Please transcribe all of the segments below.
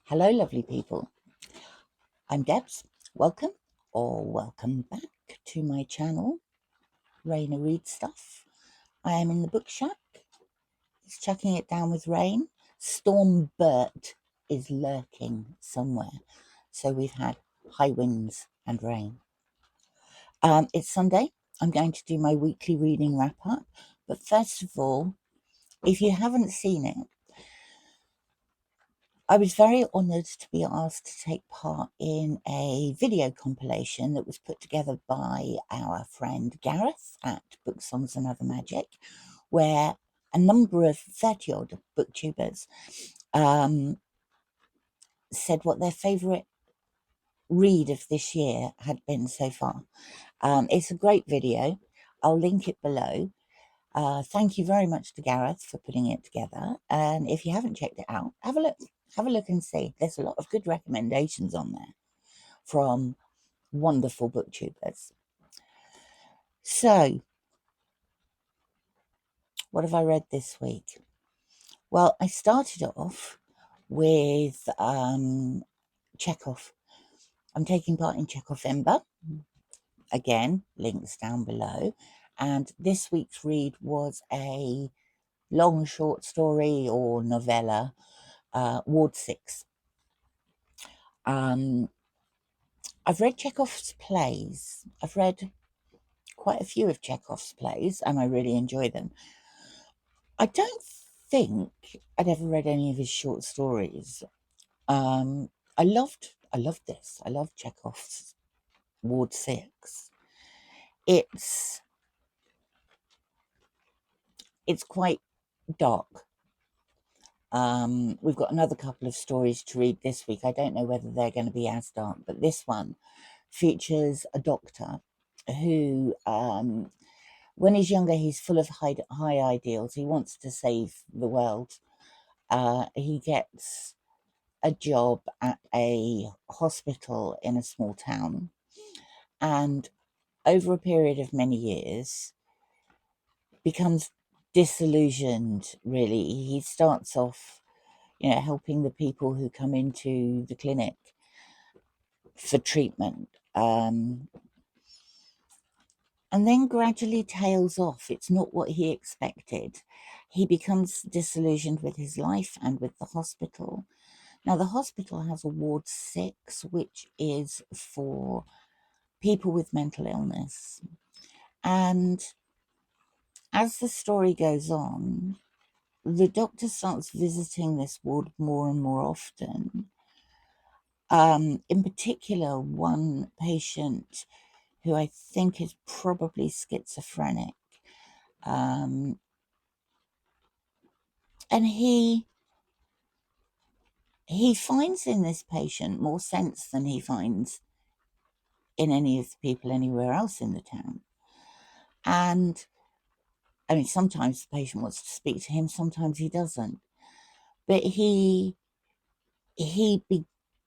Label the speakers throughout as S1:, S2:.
S1: Hello, lovely people. I'm Debs. Welcome or welcome back to my channel, Raina Read Stuff. I am in the book shack. It's chucking it down with rain. Storm Bert is lurking somewhere. So we've had high winds and rain. It's Sunday. I'm going to do my weekly reading wrap up. But first of all, if you haven't seen it, I was very honoured to be asked to take part in a video compilation that was put together by our friend Gareth at Book Songs and Other Magic, where a number of 30-odd booktubers said what their favourite read of this year had been so far. It's a great video. I'll link it below. Thank you very much to Gareth for putting it together. And if you haven't checked it out, have a look. Have a look and see. There's a lot of good recommendations on there from wonderful booktubers. So, what have I read this week? Well, I started off with Chekhov. I'm taking part in Chekhovember. Again, links down below. And this week's read was a long short story or novella, Ward 6. I've read Chekhov's plays. I've read quite a few of Chekhov's plays, and I really enjoy them. I don't think I'd ever read any of his short stories. I loved this. I loved Chekhov's Ward 6. It's quite dark. We've got another couple of stories to read this week. I don't know whether they're going to be as dark, but this one features a doctor who, when he's younger, he's full of high ideals. He wants to save the world. He gets a job at a hospital in a small town, and over a period of many years becomes disillusioned. Really, he starts off helping the people who come into the clinic for treatment, and then gradually tails off. It's not what he expected. He becomes disillusioned with his life and with the hospital. Now, the hospital has a Ward 6, which is for people with mental illness. And as the story goes on, the doctor starts visiting this ward more and more often. In particular, one patient who I think is probably schizophrenic. And he finds in this patient more sense than he finds in any of the people anywhere else in the town. And I mean, sometimes the patient wants to speak to him, sometimes he doesn't. But he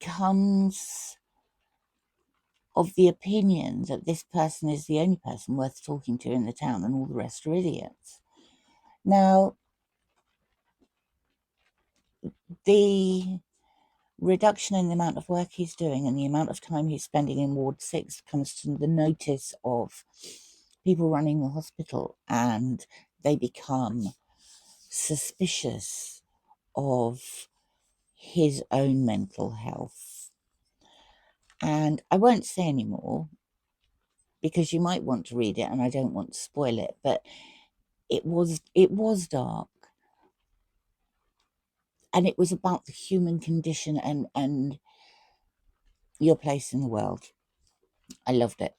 S1: becomes of the opinion that this person is the only person worth talking to in the town and all the rest are idiots. Now, the reduction in the amount of work he's doing and the amount of time he's spending in Ward 6 comes to the notice of people running the hospital, and they become suspicious of his own mental health. And I won't say any more because you might want to read it and I don't want to spoil it, but it was dark, and it was about the human condition and your place in the world. I loved it.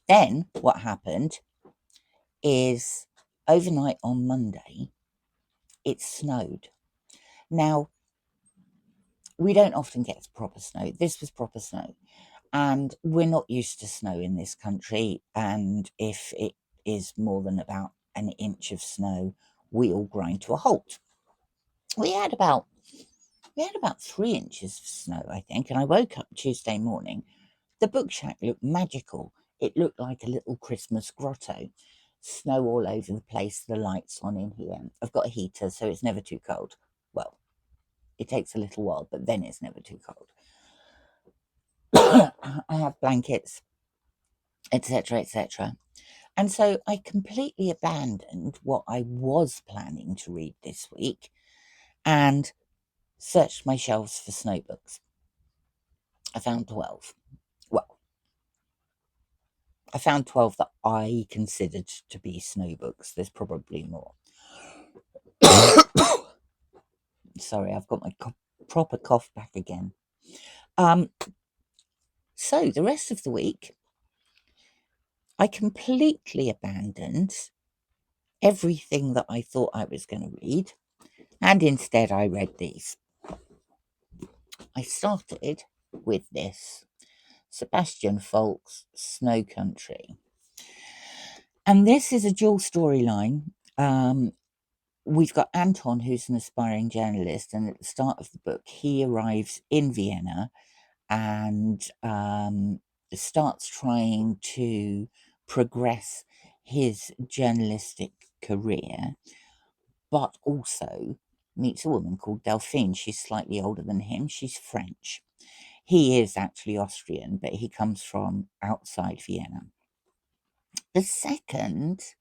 S1: Then what happened is overnight on Monday, it snowed. Now, we don't often get proper snow. This was proper snow. And we're not used to snow in this country. And if it is more than about an inch of snow, we all grind to a halt. We had about 3 inches of snow, I think. And I woke up Tuesday morning. The book shack looked magical. It looked like a little Christmas grotto. snow all over the place, the lights on in here. I've got a heater, so it's never too cold. Well, it takes a little while, but then it's never too cold. I have blankets, etc., etc. And so I completely abandoned what I was planning to read this week and searched my shelves for snow books. I found 12. Well, I found 12 that I considered to be snow books. There's probably more. Sorry, I've got my proper cough back again. So the rest of the week, I completely abandoned everything that I thought I was going to read, and instead I read these. I started with this Sebastian Faulks, Snow Country. And this is a dual storyline. We've got Anton, who's an aspiring journalist, and at the start of the book, he arrives in Vienna and starts trying to progress his journalistic career, but also meets a woman called Delphine. She's slightly older than him. She's French. He is actually Austrian, but he comes from outside Vienna. The second,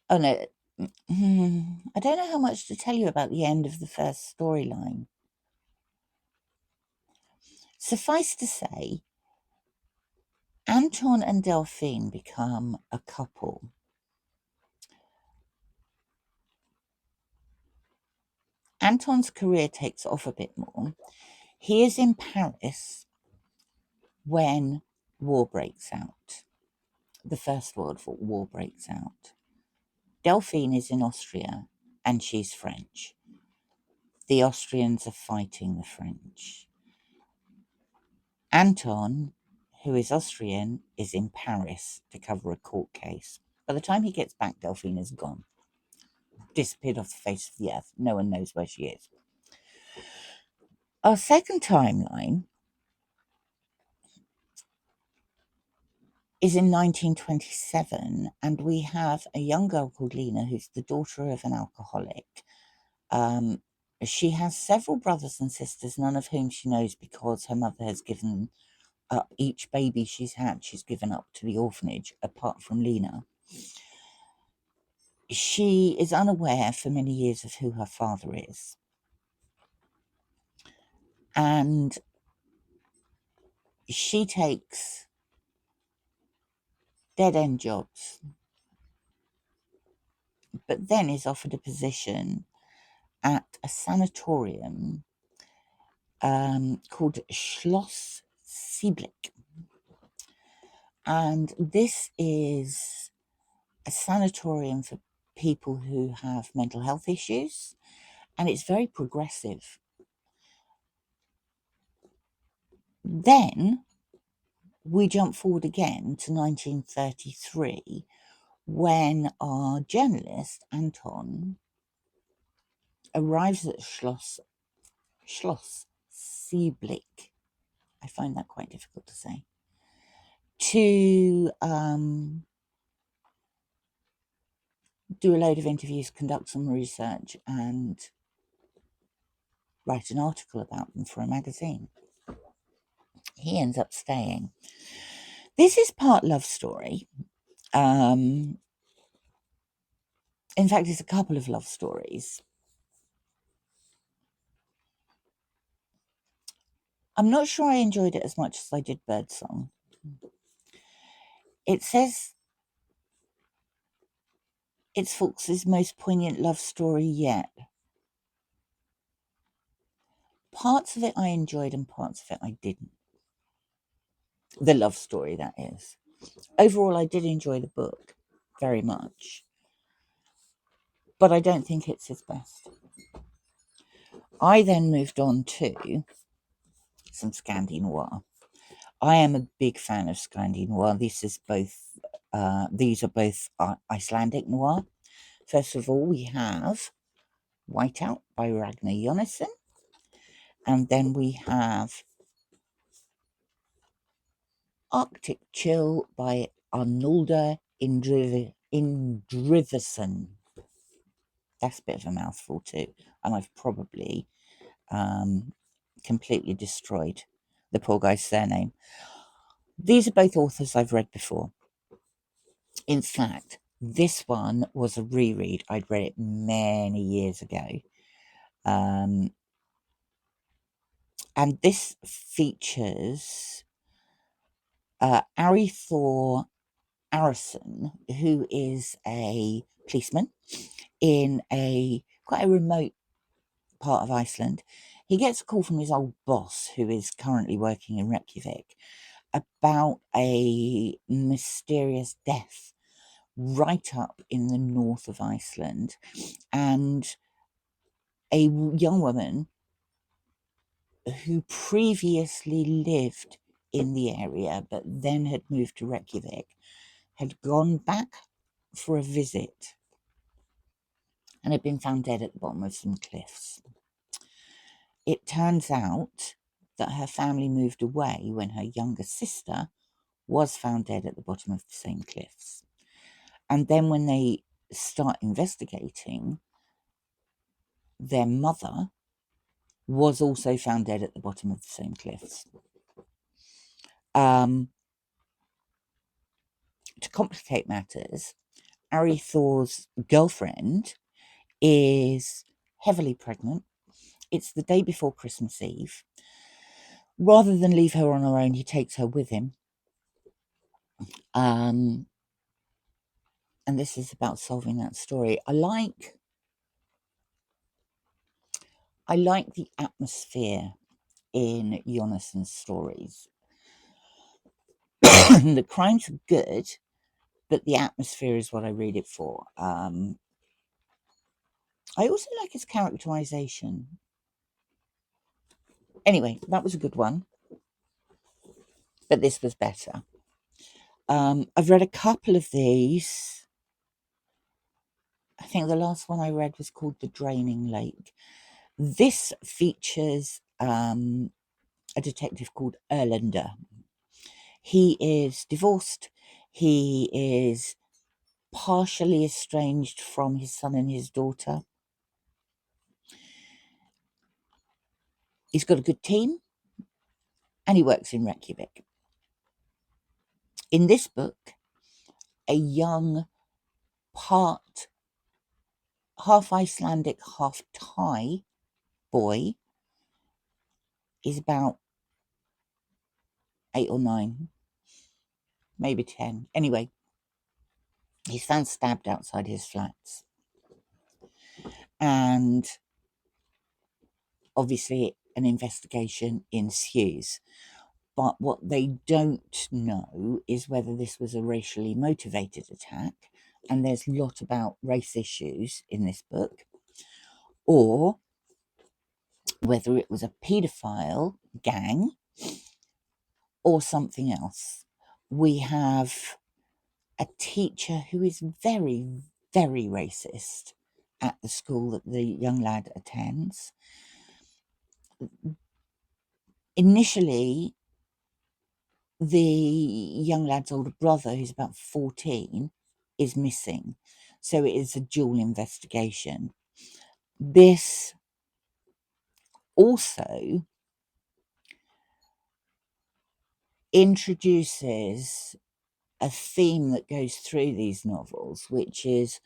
S1: oh no, I don't know how much to tell you about the end of the first storyline. Suffice to say, Anton and Delphine become a couple. Anton's career takes off a bit more. He is in Paris when war breaks out. The First World War breaks out. Delphine is in Austria and she's French. The Austrians are fighting the French. Anton, who is Austrian, is in Paris to cover a court case. By the time he gets back, Delphine is gone. Disappeared off the face of the earth. No one knows where she is. Our second timeline is in 1927, and we have a young girl called Lena, who's the daughter of an alcoholic. She has several brothers and sisters, none of whom she knows because her mother has given up each baby she's had. She's given up to the orphanage, apart from Lena. She is unaware for many years of who her father is. And she takes dead-end jobs, but then is offered a position at a sanatorium called Schloss Sieblick. And this is a sanatorium for people who have mental health issues, and it's very progressive. Then we jump forward again to 1933, when our journalist, Anton, arrives at Schloss Sieblick. I find that quite difficult to say. To do a load of interviews, conduct some research, and write an article about them for a magazine. He ends up staying. This is part love story. In fact, it's a couple of love stories. I'm not sure I enjoyed it as much as I did Birdsong. It says it's Faulks' most poignant love story yet. Parts of it I enjoyed and parts of it I didn't. The love story, that is. Overall, I did enjoy the book very much, but I don't think it's his best. I then moved on to some Scandi noir. I am a big fan of Scandi noir. These are both Icelandic noir. First of all, we have Whiteout by Ragnar Jonasson, and then we have Arctic Chill by Arnaldur Indridasson. That's a bit of a mouthful too, and I've probably completely destroyed the poor guy's surname. These are both authors I've read before. In fact, this one was a reread. I'd read it many years ago. And this features Arnaldur who is a policeman in quite a remote part of Iceland. He gets a call from his old boss, who is currently working in Reykjavik, about a mysterious death right up in the north of Iceland, and a young woman who previously lived in the area but then had moved to Reykjavik had gone back for a visit and had been found dead at the bottom of some cliffs. It turns out that her family moved away when her younger sister was found dead at the bottom of the same cliffs. And then when they start investigating, their mother was also found dead at the bottom of the same cliffs. To complicate matters, Arnaldur's girlfriend is heavily pregnant. It's the day before Christmas Eve. Rather than leave her on her own, he takes her with him. And this is about solving that story. I like the atmosphere in Jonasson's stories. The crimes are good, but the atmosphere is what I read it for. I also like his characterization. Anyway, that was a good one, but this was better. I've read a couple of these. I think the last one I read was called The Draining Lake. This features a detective called Erlander. He is divorced. He is partially estranged from his son and his daughter. He's got a good team, and he works in Reykjavik. In this book, a young half Icelandic, half Thai boy is about 8 or 9, maybe 10. Anyway, he's found stabbed outside his flats. And obviously an investigation ensues. But what they don't know is whether this was a racially motivated attack, and there's a lot about race issues in this book, or whether it was a paedophile gang or something else. We have a teacher who is very, very racist at the school that the young lad attends. Initially, the young lad's older brother, who's about 14, is missing. So it is a dual investigation. This also introduces a theme that goes through these novels, which is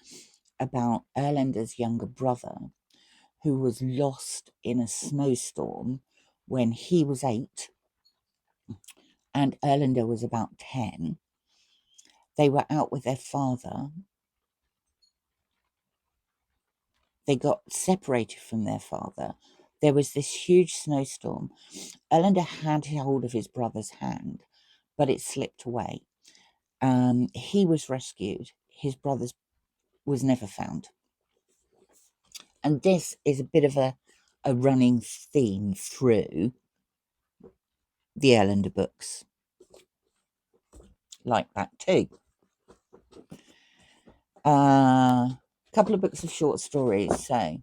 S1: about Erlander's younger brother, who was lost in a snowstorm when he was 8 and Erlander was about 10. They were out with their father. They got separated from their father. There was this huge snowstorm. Erlander had hold of his brother's hand, but it slipped away. He was rescued. His brother's was never found. And this is a bit of a running theme through the Erlander books. Like that too. A couple of books of short stories. So,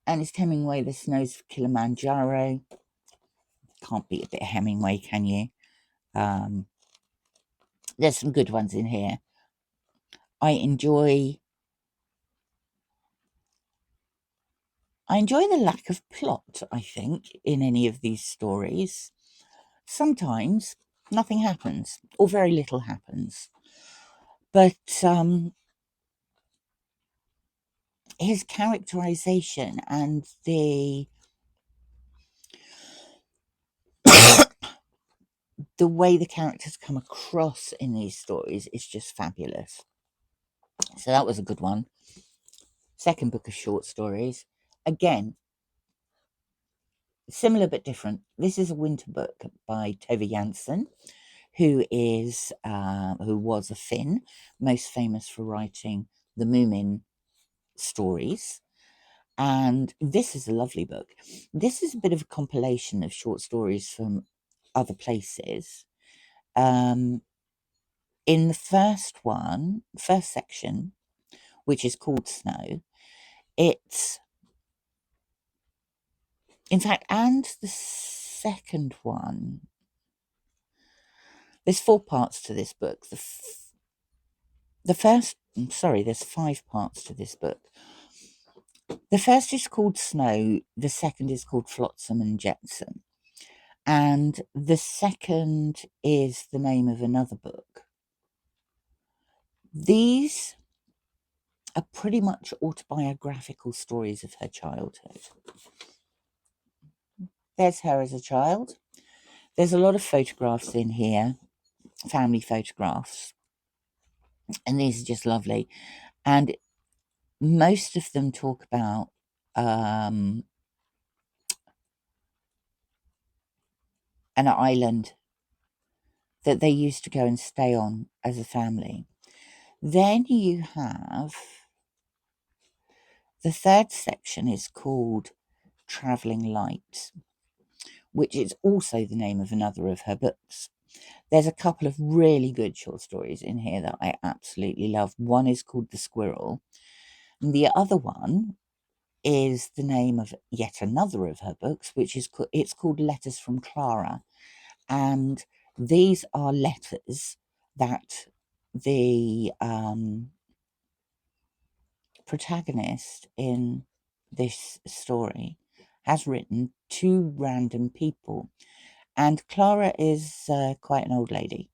S1: Ernest Hemingway, The Snows of Kilimanjaro. Can't beat a bit of Hemingway, can you? There's some good ones in here. I enjoy the lack of plot, I think, in any of these stories. Sometimes nothing happens, or very little happens. But his characterization and the way the characters come across in these stories is just fabulous. So that was a good one. Second book of short stories. Again, similar but different. This is a winter book by Tove Jansson, who was a Finn, most famous for writing the Moomin stories. And this is a lovely book. This is a bit of a compilation of short stories from other places. In the first section, which is called Snow, it's, in fact, and the second one, there's 4 parts to this book. There's 5 parts to this book. The first is called Snow, the second is called Flotsam and Jetsam, and the second is the name of another book. These are pretty much autobiographical stories of her childhood. There's her as a child. There's a lot of photographs in here, family photographs, and these are just lovely. And most of them talk about an island that they used to go and stay on as a family. Then you have the third section is called Travelling Light, which is also the name of another of her books. There's a couple of really good short stories in here that I absolutely love. One is called The Squirrel, and the other one is the name of yet another of her books, which is it's called Letters from Clara. And these are letters that the protagonist in this story has written to random people. And Clara is quite an old lady.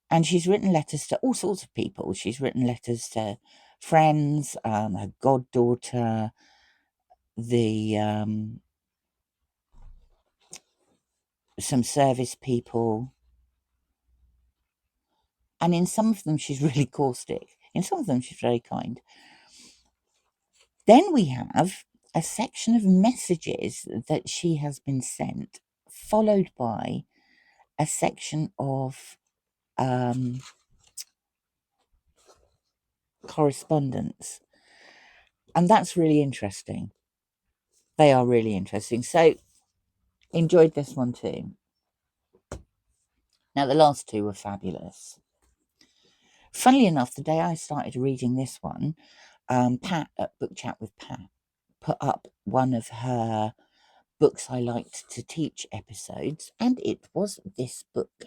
S1: And she's written letters to all sorts of people. She's written letters to friends, her goddaughter, some service people. And in some of them, she's really caustic. In some of them, she's very kind. Then we have a section of messages that she has been sent, followed by a section of correspondence. And that's really interesting. They are really interesting. So, enjoyed this one too. Now, the last 2 were fabulous. Funnily enough, the day I started reading this one, Pat at Book Chat with Pat put up one of her books I liked to teach episodes, and it was this book,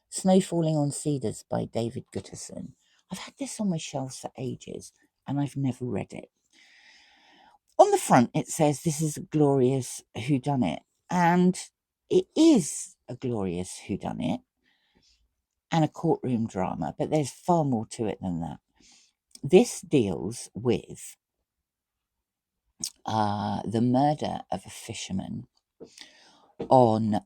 S1: Snow Falling on Cedars by David Guterson. I've had this on my shelves for ages, and I've never read it. On the front, it says this is a glorious whodunit, and it is a glorious whodunit and a courtroom drama, but there's far more to it than that. This deals with the murder of a fisherman on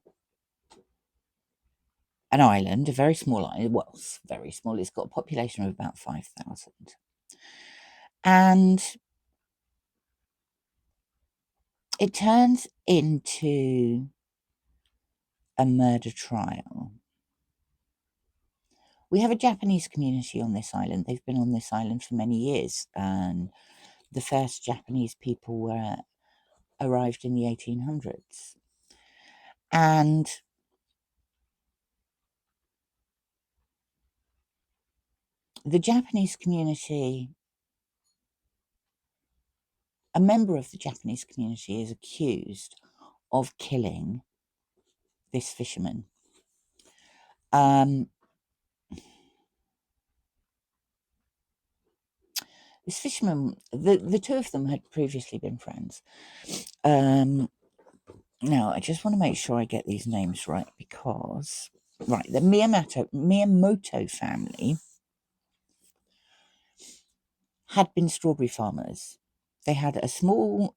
S1: an island, a very small island. Well, it's very small. It's got a population of about 5,000. And it turns into a murder trial. We have a Japanese community on this island. They've been on this island for many years. And the first Japanese people arrived in the 1800s. And the Japanese community, a member of the Japanese community is accused of killing this fisherman. This fisherman, the two of them had previously been friends. Now, I just want to make sure I get these names right because, right, the Miyamoto family had been strawberry farmers. They had a small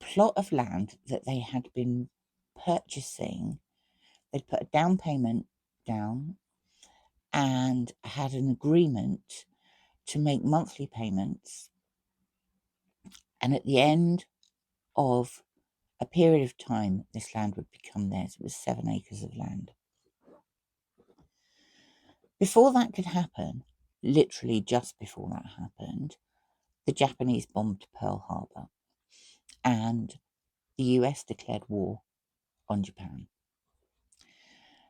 S1: plot of land that they had been purchasing. They'd put a down payment down and had an agreement to make monthly payments. And at the end of a period of time, this land would become theirs. It was 7 acres of land. Before that could happen, literally just before that happened, the Japanese bombed Pearl Harbor and the US declared war on Japan.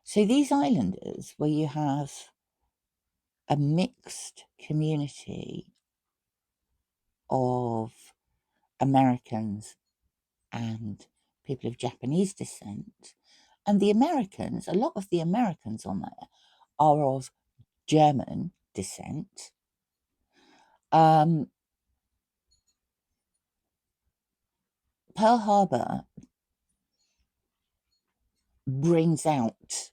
S1: So these islanders, where you have a mixed community of Americans and people of Japanese descent, and the Americans, a lot of the Americans on there are of German descent. Pearl Harbor brings out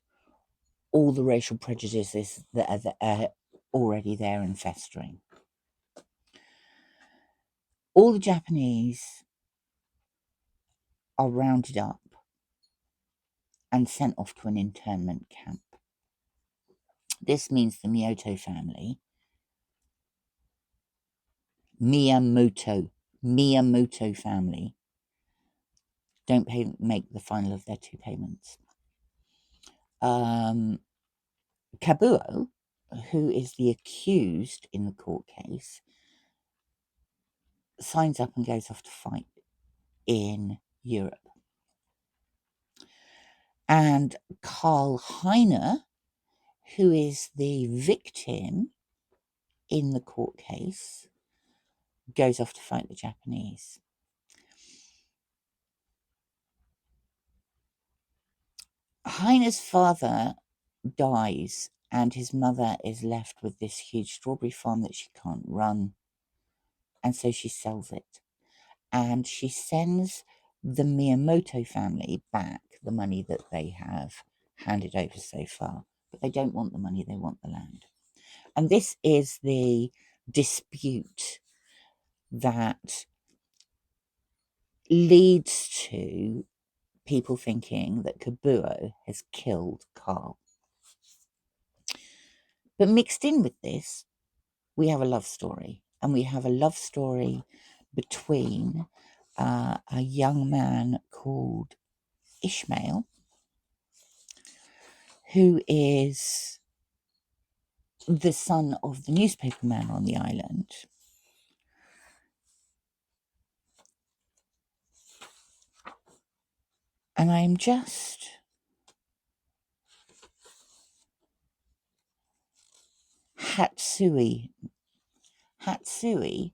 S1: all the racial prejudices that are already there and festering. All the Japanese are rounded up and sent off to an internment camp. This means the Miyamoto family don't make the final of their 2 payments. Kabuo, who is the accused in the court case, signs up and goes off to fight in Europe. And Karl Heine, who is the victim in the court case, goes off to fight the Japanese. Heine's father dies and his mother is left with this huge strawberry farm that she can't run, and so she sells it. And she sends the Miyamoto family back the money that they have handed over so far. But they don't want the money, they want the land. And this is the dispute that leads to people thinking that Kabuo has killed Karl. But mixed in with this, we have a love story. And we have a love story between a young man called Ishmael, who is the son of the newspaper man on the island. And I'm just Hatsui. Hatsui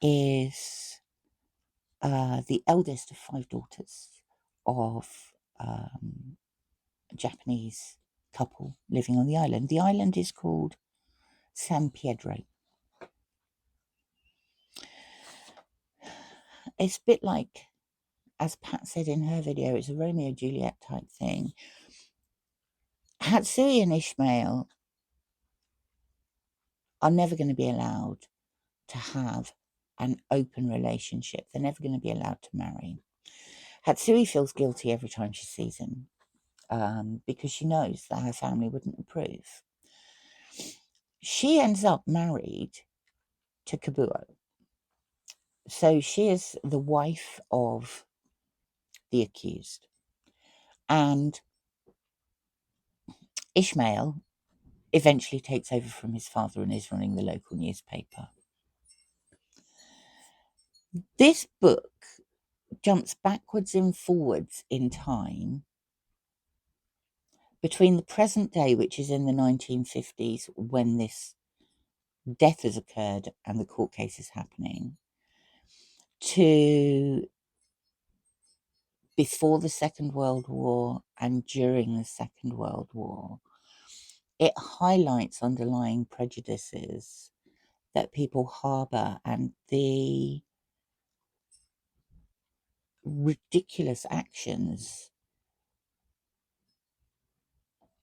S1: is the eldest of 5 daughters of a Japanese couple living on the island. The island is called San Pedro. It's a bit like, as Pat said in her video, it's a Romeo and Juliet type thing. Hatsui and Ishmael are never going to be allowed to have an open relationship. They're never going to be allowed to marry. Hatsui feels guilty every time she sees him because she knows that her family wouldn't approve. She ends up married to Kabuo. So she is the wife of the accused. And Ishmael eventually takes over from his father and is running the local newspaper. This book jumps backwards and forwards in time between the present day, which is in the 1950s when this death has occurred and the court case is happening, to before the Second World War and during the Second World War, it highlights underlying prejudices that people harbour and the ridiculous actions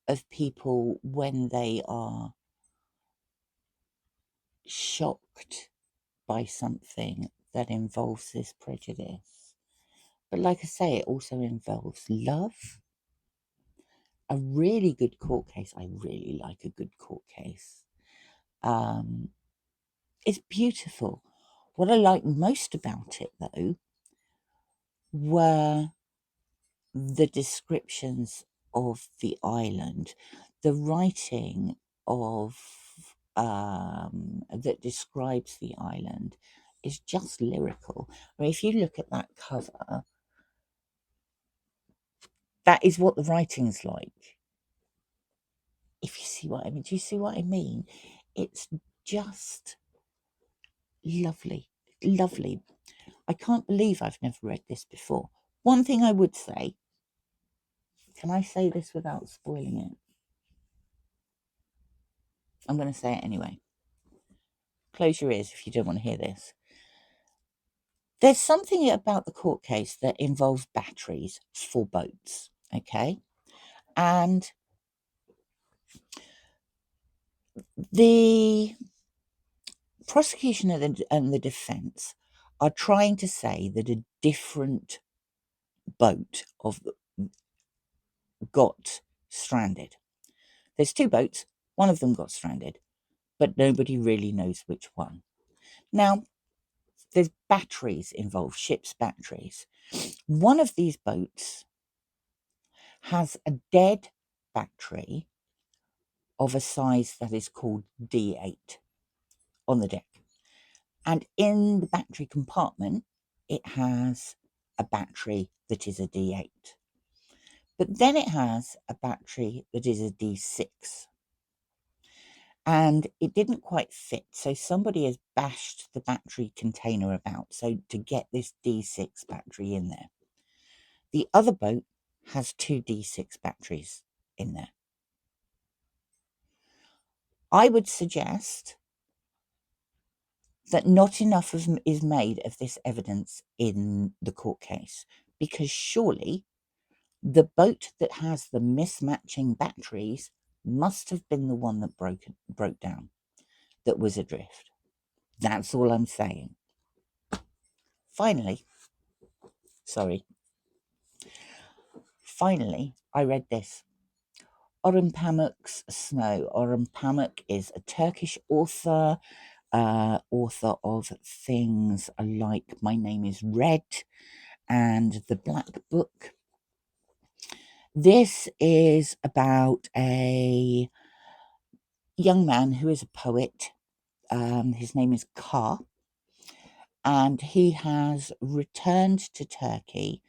S1: of people when they are shocked by something that involves this prejudice. But like I say, it also involves love. A really good court case. I really like a good court case. It's beautiful. What I liked most about it, though, were the descriptions of the island, the writing of that describes the island is just lyrical. I mean, if you look at that cover, that is what the writing's like. If you see what I mean, do you see what I mean? It's just lovely, lovely. I can't believe I've never read this before. One thing I would say, can I say this without spoiling it? I'm going to say it anyway. Close your ears if you don't want to hear this. There's something about the court case that involves batteries for boats, okay? And the prosecution and the defense are trying to say that a different boat got stranded. There's two boats, one of them got stranded, but nobody really knows which one. Now, there's batteries involved, ship's batteries. One of these boats has a dead battery of a size that is called D8 on the deck. And in the battery compartment, it has a battery that is a D8. But then it has a battery that is a D6. And it didn't quite fit, so somebody has bashed the battery container about so to get this D6 battery in there. The other boat has two D6 batteries in there. I would suggest that not enough is made of this evidence in the court case, because surely the boat that has the mismatching batteries must have been the one that broke down, that was adrift. That's all I'm saying. Finally, I read this. Orhan Pamuk's Snow. Orhan Pamuk is a Turkish author, author of things like My Name is Red and The Black Book. This is about a young man who is a poet. His name is Ka, and he has returned to Turkey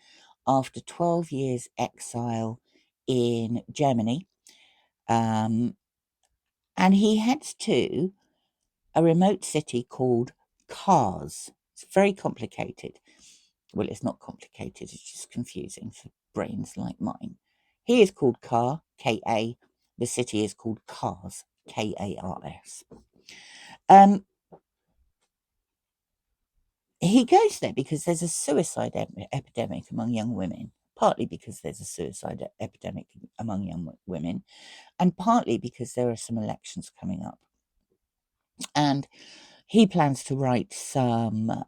S1: after 12 years exile in Germany. And he heads to a remote city called Kars. It's very complicated. Well, it's not complicated, it's just confusing for brains like mine. He is called Kar, K-A. The city is called Kars, K-A-R-S. He goes there because there's a suicide epidemic among young women, partly because there's a suicide epidemic among young women, and partly because there are some elections coming up. And he plans to write some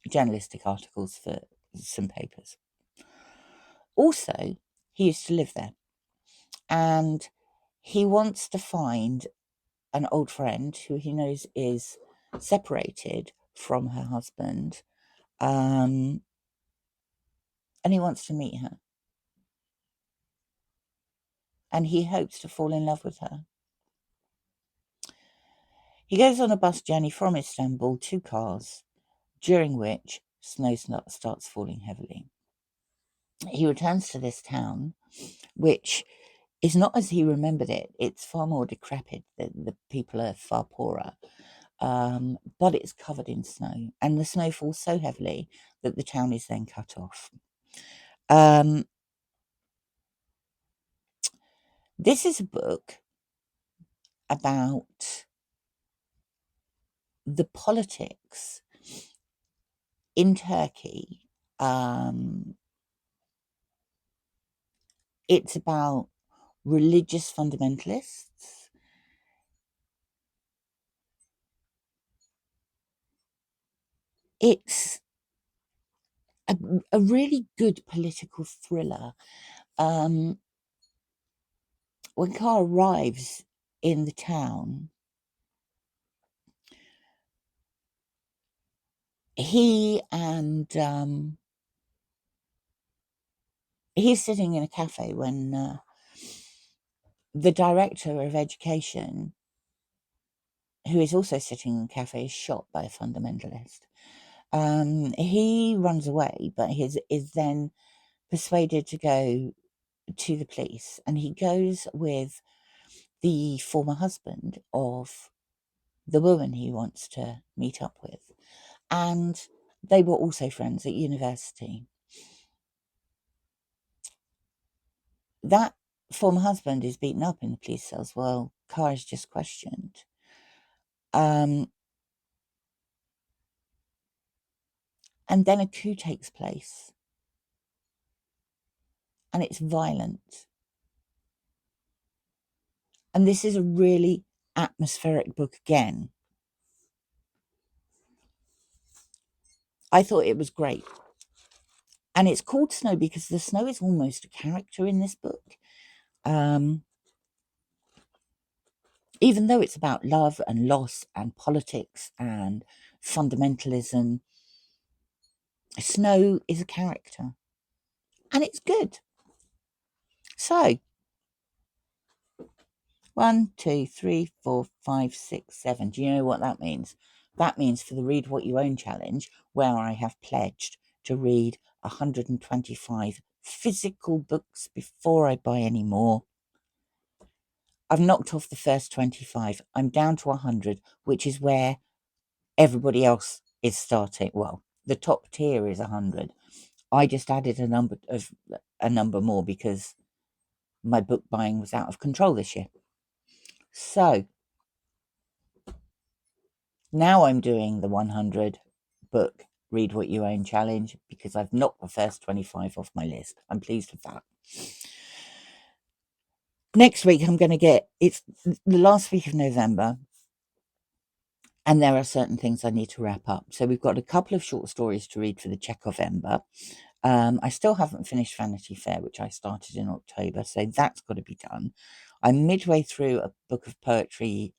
S1: journalistic articles for some papers. Also, he used to live there, and he wants to find an old friend who he knows is separated from her husband, and he wants to meet her. And he hopes to fall in love with her. He goes on a bus journey from Istanbul to Kars, during which snow starts falling heavily. He returns to this town, which is not as he remembered it. It's far more decrepit. The people are far poorer, but it's covered in snow, and the snow falls so heavily that the town is then cut off. This is a book about the politics in Turkey. It's about religious fundamentalists. It's a really good political thriller. When Carl arrives in the town, he and he's sitting in a cafe when the director of education, who is also sitting in a cafe, is shot by a fundamentalist. He runs away, but is then persuaded to go to the police, and he goes with the former husband of the woman he wants to meet up with, and they were also friends at university. That former husband is beaten up in the police cells while Carr is just questioned. And then a coup takes place, and it's violent. And this is a really atmospheric book again. I thought it was great. And it's called Snow because the snow is almost a character in this book. Even though it's about love and loss and politics and fundamentalism, Snow is a character. And it's good. So, 1, 2, 3, 4, 5, 6, 7. Do you know what that means? That means for the Read What You Own challenge, where I have pledged to read 125 physical books before I buy any more. I've knocked off the first 25. I'm down to 100, which is where everybody else is starting. Well, the top tier is 100. I just added a number more because my book buying was out of control this year. So now I'm doing the 100 book Read What You Own challenge because I've knocked the first 25 off my list. I'm pleased with that. Next week, it's the last week of November, and there are certain things I need to wrap up. So we've got a couple of short stories to read for the Chekhov Ember. I still haven't finished Vanity Fair, which I started in October, so that's got to be done. I'm midway through a book of poetry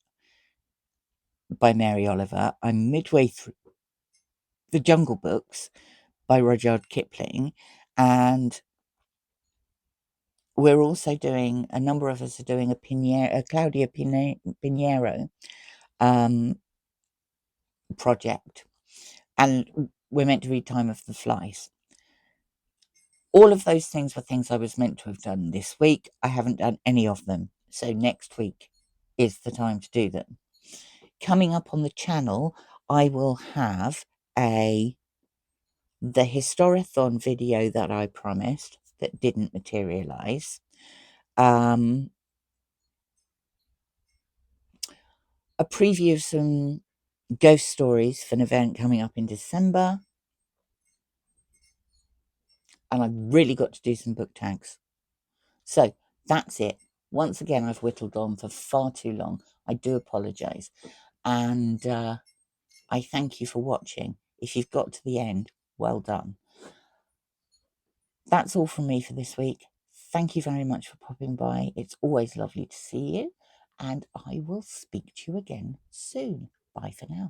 S1: by Mary Oliver. I'm midway through The Jungle Books by Rudyard Kipling, and we're also doing, a number of us are doing a Claudia Pinheiro project, and we're meant to read Time of the Flies. All of those things were things I was meant to have done this week. I haven't done any of them, so next week is the time to do them. Coming up on the channel, I will have the Historathon video that I promised that didn't materialize. A preview of some ghost stories for an event coming up in December. And I've really got to do some book tags. So that's it. Once again, I've whittled on for far too long. I do apologise. And I thank you for watching. If you've got to the end, well done. That's all from me for this week. Thank you very much for popping by. It's always lovely to see you. And I will speak to you again soon. Bye for now.